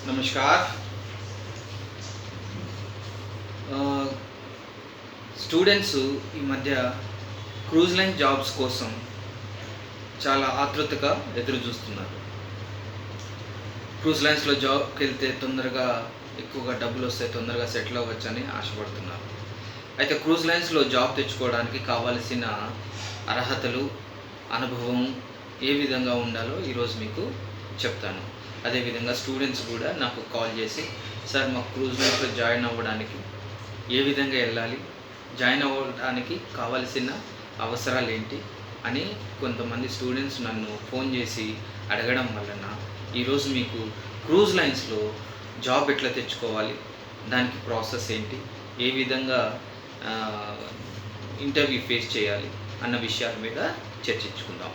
नमस्कार। స్టూడెంట్స్ ఈ మధ్య క్రూజ్ లైన్ జాబ్స్ కోసం చాలా ఆతృతగా ఎదురు చూస్తున్నారు. క్రూజ్ లైన్స్లో జాబ్కి వెళ్తే తొందరగా ఎక్కువగా డబ్బులు వస్తాయి, తొందరగా సెటిల్ అవ్వచ్చని ఆశపడుతున్నారు. అయితే క్రూజ్ లైన్స్లో జాబ్ తెచ్చుకోవడానికి కావాల్సిన అర్హతలు, అనుభవం ఏ విధంగా ఉండాలో ఈరోజు మీకు చెప్తాను. అదేవిధంగా స్టూడెంట్స్ కూడా నాకు కాల్ చేసి, సార్ మాకు క్రూజ్ లైన్స్లో జాయిన్ అవ్వడానికి ఏ విధంగా వెళ్ళాలి, జాయిన్ అవ్వడానికి కావాల్సిన అవసరాలు ఏంటి అని కొంతమంది స్టూడెంట్స్ నన్ను ఫోన్ చేసి అడగడం వలన ఈరోజు మీకు క్రూజ్ లైన్స్లో జాబ్ ఎట్లా తెచ్చుకోవాలి, దానికి ప్రాసెస్ ఏంటి, ఏ విధంగా ఇంటర్వ్యూ ఫేస్ చేయాలి అన్న విషయాల మీద చర్చించుకుందాం.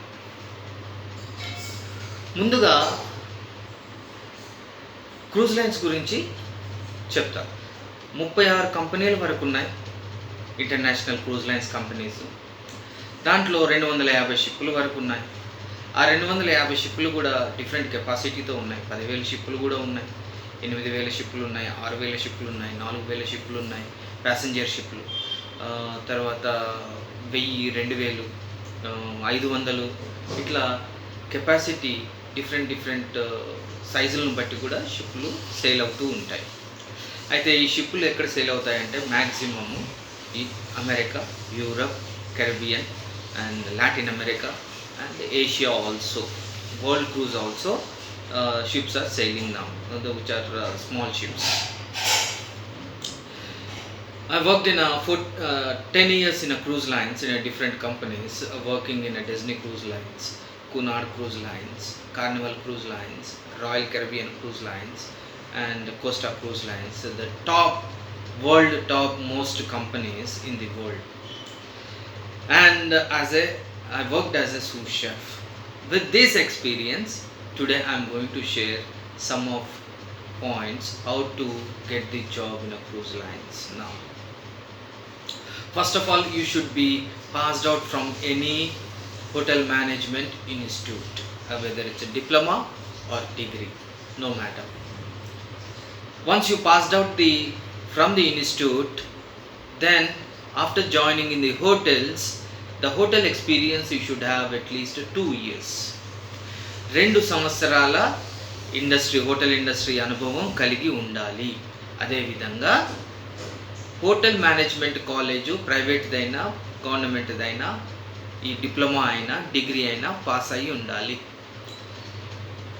ముందుగా క్రూజ్ లైన్స్ గురించి చెప్తా. 36 కంపెనీల వరకు ఉన్నాయి ఇంటర్నేషనల్ క్రూజ్ లైన్స్ కంపెనీస్. దాంట్లో 250 షిప్పుల వరకు ఉన్నాయి. ఆ 250 షిప్పులు కూడా డిఫరెంట్ కెపాసిటీతో ఉన్నాయి. 10,000 షిప్పులు కూడా ఉన్నాయి, 8,000 షిప్పులు ఉన్నాయి, 6,000 షిప్పులు ఉన్నాయి, 4,000 షిప్పులు ఉన్నాయి, ప్యాసింజర్ షిప్పులు. తర్వాత 1,000, 2,000, 500 ఇట్లా కెపాసిటీ డిఫరెంట్ సైజులను బట్టి కూడా షిప్పులు సేల్ అవుతూ ఉంటాయి. అయితే ఈ షిప్పులు ఎక్కడ సేల్ అవుతాయంటే మ్యాక్సిమము ఈ America, Europe, Caribbean and Latin America and Asia also. World cruise also ships are sailing now, which are small ships. I worked in 10 years in a cruise lines in a different companies, working in a Disney Cruise Lines, Cunard Cruise Lines, Carnival Cruise Lines, Royal Caribbean Cruise Lines and Costa Cruise Lines, the top most companies in the world. And I worked as a sous chef. With this experience, today I am going to share some of points how to get the job in a cruise lines now. First of all, you should be passed out from any hotel management institute, whether it's a diploma or degree, no matter. Once you passed out from the institute, then after joining in the hotels, the hotel experience you should have at least 2 years. 2 సంవత్సరాల hotel industry అనుభవం కలిగి ఉండాలి. అదేవిధంగా hotel management college ప్రైవేట్దైనా గవర్నమెంట్దైనా ఈ diploma అయినా degree అయినా pass అయ్యి ఉండాలి.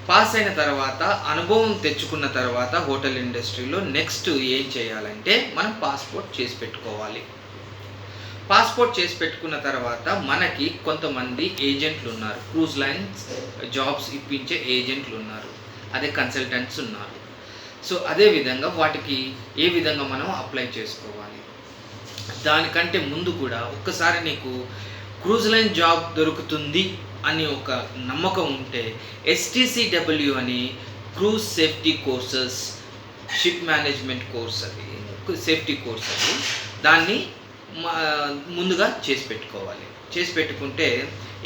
పాస్ అయిన తర్వాత అనుభవం తెచ్చుకున్న తర్వాత హోటల్ ఇండస్ట్రీలో నెక్స్ట్ ఏం చేయాలంటే మనం పాస్పోర్ట్ చేసి పెట్టుకోవాలి. పాస్పోర్ట్ చేసి పెట్టుకున్న తర్వాత మనకి కొంతమంది ఏజెంట్లు ఉన్నారు, క్రూజ్ లైన్స్ జాబ్స్ ఇప్పించే ఏజెంట్లు ఉన్నారు, అదే కన్సల్టెంట్స్ ఉన్నారు. సో అదేవిధంగా వాటికి ఏ విధంగా మనం అప్లై చేసుకోవాలి, దానికంటే ముందు కూడా ఒక్కసారి నీకు క్రూజ్ లైన్ జాబ్ దొరుకుతుంది అని ఒక నమ్మకం ఉంటే STCW అని cruise safety courses, ship management course, అది సేఫ్టీ కోర్స్, అది దాన్ని ముందుగా చేసి పెట్టుకోవాలి. చేసి పెట్టుకుంటే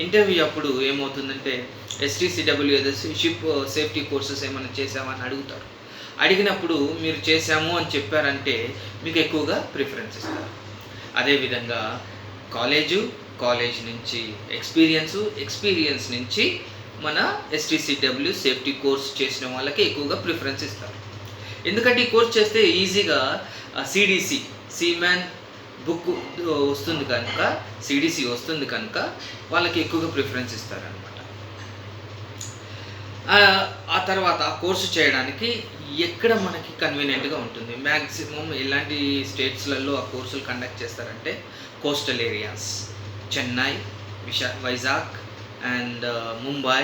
ఇంటర్వ్యూ అప్పుడు ఏమవుతుందంటే STCW షిప్ సేఫ్టీ కోర్సెస్ ఏమైనా చేసామని అడుగుతారు. అడిగినప్పుడు మీరు చేశాము అని చెప్పారంటే మీకు ఎక్కువగా ప్రిఫరెన్స్ ఇస్తారు. అదేవిధంగా కాలేజ్ నుంచి ఎక్స్పీరియన్స్ నుంచి మన STCW సేఫ్టీ కోర్స్ చేసిన వాళ్ళకి ఎక్కువగా ప్రిఫరెన్స్ ఇస్తారు. ఎందుకంటే ఈ కోర్స్ చేస్తే ఈజీగా CDC సీమ్యాన్ బుక్ వస్తుంది కనుక, CDC వస్తుంది కనుక వాళ్ళకి ఎక్కువగా ప్రిఫరెన్స్ ఇస్తారనమాట. ఆ తర్వాత ఆ కోర్సు చేయడానికి ఎక్కడ మనకి కన్వీనియంట్గా ఉంటుంది, మ్యాక్సిమం ఎలాంటి స్టేట్స్లలో ఆ కోర్సులు కండక్ట్ చేస్తారంటే coastal areas, Chennai, Vizag and Mumbai,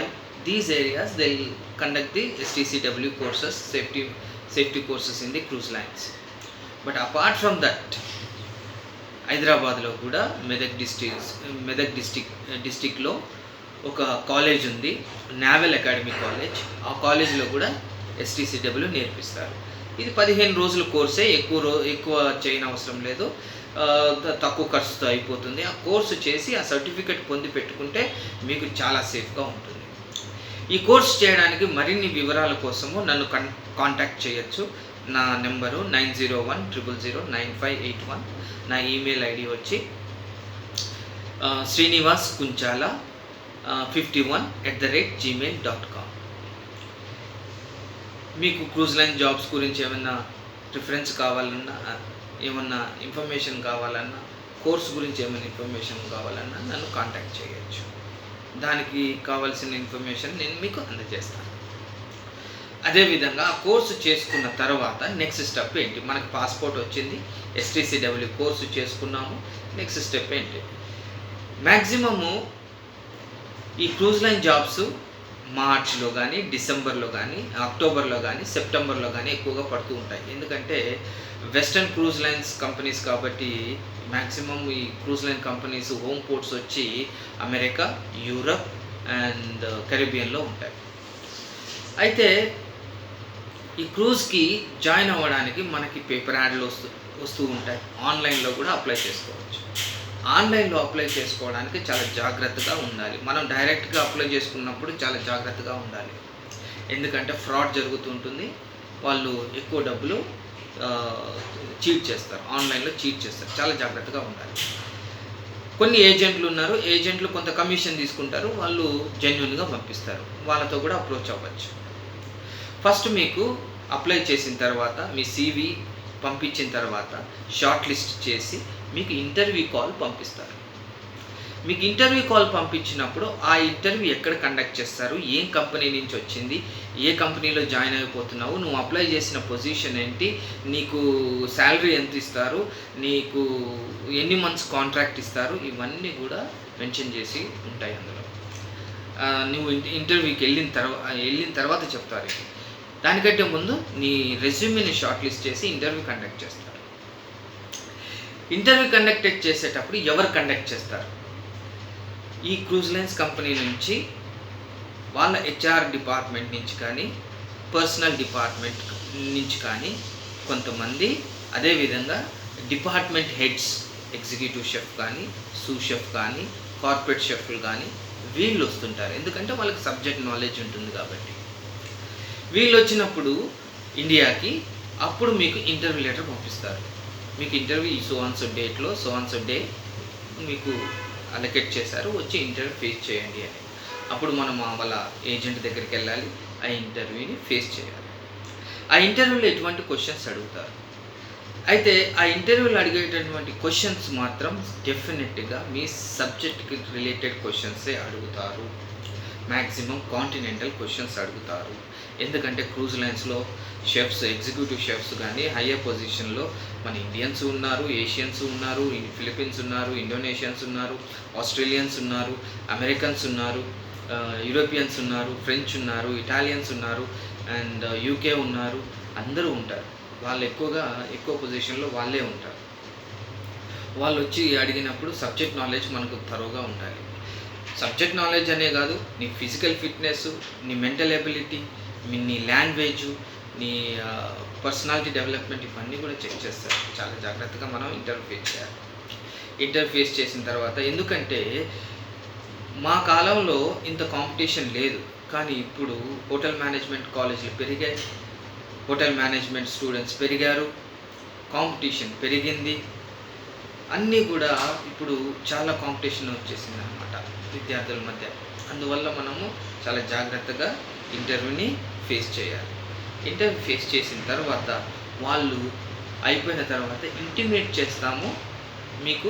these areas they conduct the STCW courses, safety courses in the cruise lines. But apart from that హైదరాబాద్లో కూడా మెదక్ డిస్టిక్లో ఒక కాలేజ్ ఉంది, నావల్ అకాడమీ కాలేజ్. ఆ కాలేజ్లో కూడా STCW నేర్పిస్తారు. ఇది 15 రోజుల కోర్సే, ఎక్కువ చేయని అవసరం లేదు, తక్కువ ఖర్చుతో అయిపోతుంది. ఆ కోర్సు చేసి ఆ సర్టిఫికెట్ పొంది పెట్టుకుంటే మీకు చాలా సేఫ్గా ఉంటుంది. ఈ కోర్స్ చేయడానికి మరిన్ని వివరాల కోసము నన్ను కాంటాక్ట్ చేయొచ్చు. నా నెంబరు 9010009581. నా ఈమెయిల్ ఐడి వచ్చి srinivaskunchala51@gmail.com. మీకు క్రూజ్ లైన్ జాబ్స్ గురించి ఏమన్నా రిఫరెన్స్ కావాలన్నా, ఏమన్నా ఇన్ఫర్మేషన్ కావాలన్నా, కోర్స్ గురించి ఏమైనా ఇన్ఫర్మేషన్ కావాలన్నా నన్ను కాంటాక్ట్ చేయొచ్చు. దానికి కావాల్సిన ఇన్ఫర్మేషన్ నేను మీకు అందజేస్తాను. అదేవిధంగా ఆ కోర్సు చేసుకున్న తర్వాత నెక్స్ట్ స్టెప్ ఏంటి? మనకు పాస్పోర్ట్ వచ్చింది, STCW కోర్సు చేసుకున్నాము. నెక్స్ట్ స్టెప్ ఏంటి? మ్యాక్సిమము ఈ క్రూజ్ లైన్ జాబ్స్ మార్చ్లో కానీ, డిసెంబర్లో కానీ, అక్టోబర్లో కానీ, సెప్టెంబర్లో కానీ ఎక్కువగా పడుతూ ఉంటాయి. ఎందుకంటే వెస్టర్న్ క్రూజ్ లైన్స్ కంపెనీస్ కాబట్టి మ్యాక్సిమం ఈ cruise line companies home ports వచ్చి అమెరికా, యూరప్ అండ్ కరీబియన్లో ఉంటాయి. అయితే ఈ క్రూజ్కి జాయిన్ అవ్వడానికి మనకి పేపర్ యాడ్లు వస్తూ ఉంటాయి. ఆన్లైన్లో కూడా అప్లై చేసుకోవచ్చు. ఆన్లైన్లో అప్లై చేసుకోవడానికి చాలా జాగ్రత్తగా ఉండాలి. మనం డైరెక్ట్గా అప్లై చేసుకున్నప్పుడు చాలా జాగ్రత్తగా ఉండాలి. ఎందుకంటే ఫ్రాడ్ జరుగుతుంటుంది. వాళ్ళు ఎక్కువ డబ్బులు చీట్ చేస్తారు, ఆన్లైన్లో చీట్ చేస్తారు. చాలా జాగ్రత్తగా ఉండాలి. కొన్ని ఏజెంట్లు ఉన్నారు, ఏజెంట్లు కొంత కమిషన్ తీసుకుంటారు, వాళ్ళు జెన్యున్గా పంపిస్తారు. వాళ్ళతో కూడా అప్రోచ్ అవ్వచ్చు. ఫస్ట్ మీకు అప్లై చేసిన తర్వాత మీ CV పంపించిన తర్వాత షార్ట్ లిస్ట్ చేసి మీకు ఇంటర్వ్యూ కాల్ పంపిస్తారు. మీకు ఇంటర్వ్యూ కాల్ పంపించినప్పుడు ఆ ఇంటర్వ్యూ ఎక్కడ కండక్ట్ చేస్తారు, ఏం కంపెనీ నుంచి వచ్చింది, ఏ కంపెనీలో జాయిన్ అయిపోతున్నావు, నువ్వు అప్లై చేసిన పొజిషన్ ఏంటి, నీకు శాలరీ ఎంత ఇస్తారు, నీకు ఎన్ని మంత్స్ కాంట్రాక్ట్ ఇస్తారు, ఇవన్నీ కూడా మెన్షన్ చేసి ఉంటాయి అందులో. నువ్వు ఇంటర్వ్యూకి వెళ్ళిన తర్వాత చెప్తారు. దానికంటే ముందు నీ రెజ్యూమ్ని షార్ట్ లిస్ట్ చేసి ఇంటర్వ్యూ కండక్ట్ చేస్తారు. ఇంటర్వ్యూ కండక్ట్ చేసేటప్పుడు ఎవరు కండక్ట్ చేస్తారు? ఈ క్రూజ్ లైన్స్ కంపెనీ నుంచి వాళ్ళ HR డిపార్ట్మెంట్ నుంచి కానీ, పర్సనల్ డిపార్ట్మెంట్ నుంచి కానీ కొంతమంది, అదేవిధంగా డిపార్ట్మెంట్ హెడ్స్, ఎగ్జిక్యూటివ్ షెఫ్ కానీ, సూప్ షెఫ్ కానీ, కార్పొరేట్ షెఫ్లు కానీ వీళ్ళు వస్తుంటారు. ఎందుకంటే వాళ్ళకి సబ్జెక్ట్ నాలెడ్జ్ ఉంటుంది కాబట్టి. వీళ్ళు వచ్చినప్పుడు ఇండియాకి అప్పుడు మీకు ఇంటర్వ్యూ లెటర్ పంపిస్తారు. మీకు ఇంటర్వ్యూ ఈ సో డేట్లో డే మీకు అలొకేట్ చేశారు, వచ్చి ఇంటర్వ్యూ ఫేస్ చేయండి అని. అప్పుడు మనం వాళ్ళ ఏజెంట్ దగ్గరికి వెళ్ళాలి, ఆ ఇంటర్వ్యూని ఫేస్ చేయాలి. ఆ ఇంటర్వ్యూలో ఎటువంటి క్వశ్చన్స్ అడుగుతారు? అయితే ఆ ఇంటర్వ్యూలో అడిగేటటువంటి క్వశ్చన్స్ మాత్రం డెఫినెట్గా మీ సబ్జెక్ట్కి రిలేటెడ్ క్వశ్చన్సే అడుగుతారు. మ్యాక్సిమం కాంటినెంటల్ క్వశ్చన్స్ అడుగుతారు. ఎందుకంటే క్రూజ్ లైన్స్లో షెఫ్స్, ఎగ్జిక్యూటివ్ షెఫ్స్ కానీ హయ్యర్ పొజిషన్లో మన ఇండియన్స్ ఉన్నారు, ఏషియన్స్ ఉన్నారు, ఫిలిప్పీన్స్ ఉన్నారు, ఇండోనేషియన్స్ ఉన్నారు, ఆస్ట్రేలియన్స్ ఉన్నారు, అమెరికన్స్ ఉన్నారు, యూరోపియన్స్ ఉన్నారు, ఫ్రెంచ్ ఉన్నారు, ఇటాలియన్స్ ఉన్నారు అండ్ UK ఉన్నారు. అందరూ ఉంటారు. వాళ్ళు ఎక్కువ పొజిషన్లో వాళ్ళే ఉంటారు. వాళ్ళు వచ్చి అడిగినప్పుడు సబ్జెక్ట్ నాలెడ్జ్ మనకు థరోగా ఉండాలి. సబ్జెక్ట్ నాలెడ్జ్ అనే కాదు, నీ ఫిజికల్ ఫిట్నెస్, నీ మెంటల్ ఎబిలిటీ, నీ లాంగ్వేజ్, నీ పర్సనాలిటీ డెవలప్మెంట్, ఇవన్నీ కూడా చెక్ చేస్తారు. చాలా జాగ్రత్తగా మనం ఇంటర్వ్యూ ఫేస్ చేయాలి. ఇంటర్వ్యూ ఫేస్ చేసిన తర్వాత, ఎందుకంటే మా కాలంలో ఇంత కాంపిటీషన్ లేదు, కానీ ఇప్పుడు హోటల్ మేనేజ్మెంట్ కాలేజీలు పెరిగాయి, హోటల్ మేనేజ్మెంట్ స్టూడెంట్స్ పెరిగారు, కాంపిటీషన్ పెరిగింది. అన్నీ కూడా ఇప్పుడు చాలా కాంపిటీషన్ వచ్చేసింది అన్నమాట విద్యార్థుల మధ్య. అందువల్ల మనము చాలా జాగ్రత్తగా ఇంటర్వ్యూని ఫేస్ చేయాలి. ఇంటర్వ్యూ ఫేస్ చేసిన తర్వాత వాళ్ళు అయిపోయిన తర్వాత ఇంటిమేట్ చేస్తాము, మీకు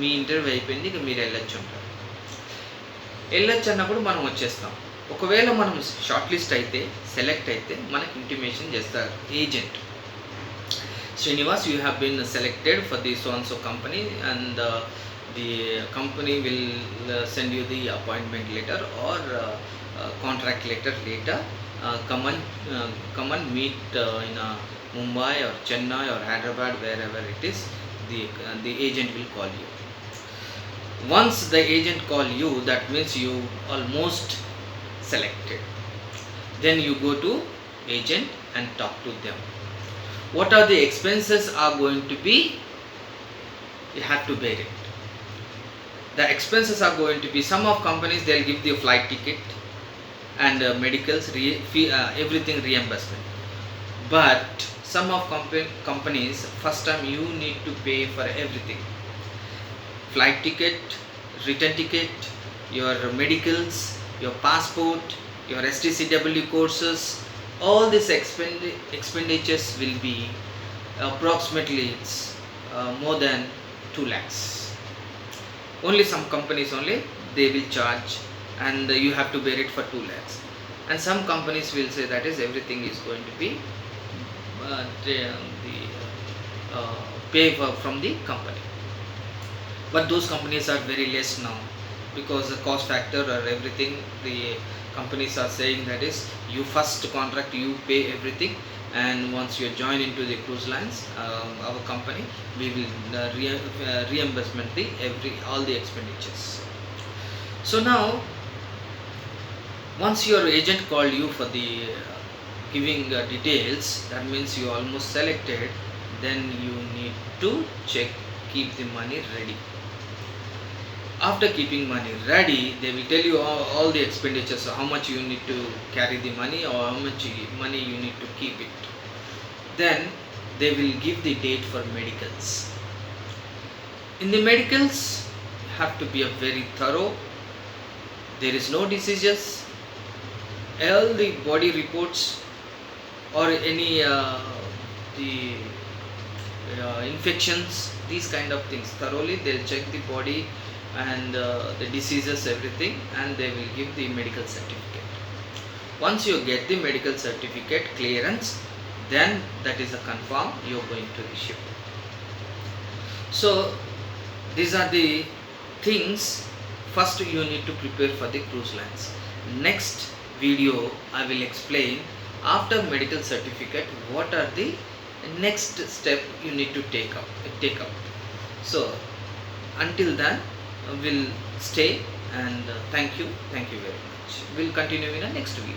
మీ ఇంటర్వ్యూ అయిపోయింది, ఇక మీరు వెళ్ళొచ్చు అంటారు. వెళ్ళొచ్చు అన్నప్పుడు మనం వచ్చేస్తాం. ఒకవేళ మనం షార్ట్ లిస్ట్ అయితే, సెలెక్ట్ అయితే మనకి ఇంటిమేషన్ చేస్తారు agent. Srinivas, you have been selected for the so-and-so company and the company will send you the appointment letter or contract letter later. Come and meet in Mumbai or Chennai or Hyderabad, wherever it is. The agent will call you. Once the agent call you, that means you almost selected. Then you go to agent and talk to them. What are the expenses are going to be? You have to bear it. The expenses are going to be, some of companies they'll give you a flight ticket and medicals, everything reimbursement. But some of companies, first time you need to pay for everything: flight ticket, return ticket, your medicals, your passport, your STCW courses. All these expenditures will be approximately it's more than 2 lakhs. Only some companies only they will charge, and you have to bear it for 2 lakhs. And some companies will say that is everything is going to be the pay from the company. But those companies are very less now, because the cost factor or everything, the companies are saying that is you first contract, you pay everything, and once you join into the cruise lines, our company, we will reimbursement the all the expenditures. So now once your agent called you for the giving details, that means you almost selected, then you need to check, keep the money ready. After keeping money ready, they will tell you all the expenditures, so how much you need to carry the money or how much money you need to keep it. Then they will give the date for medicals. In the medicals, you have to be a very thorough. There is no diseases. All the body reports or any the infections, these kind of things thoroughly they'll check the body and the diseases, everything, and they will give the medical certificate. Once you get the medical certificate clearance, then that is a confirm you're going to the ship. So these are the things first you need to prepare for the cruise lines. Next video I will explain, after medical certificate, what are the next step you need to take up. So until then, we'll stay, and thank you very much. We'll continue in the next video.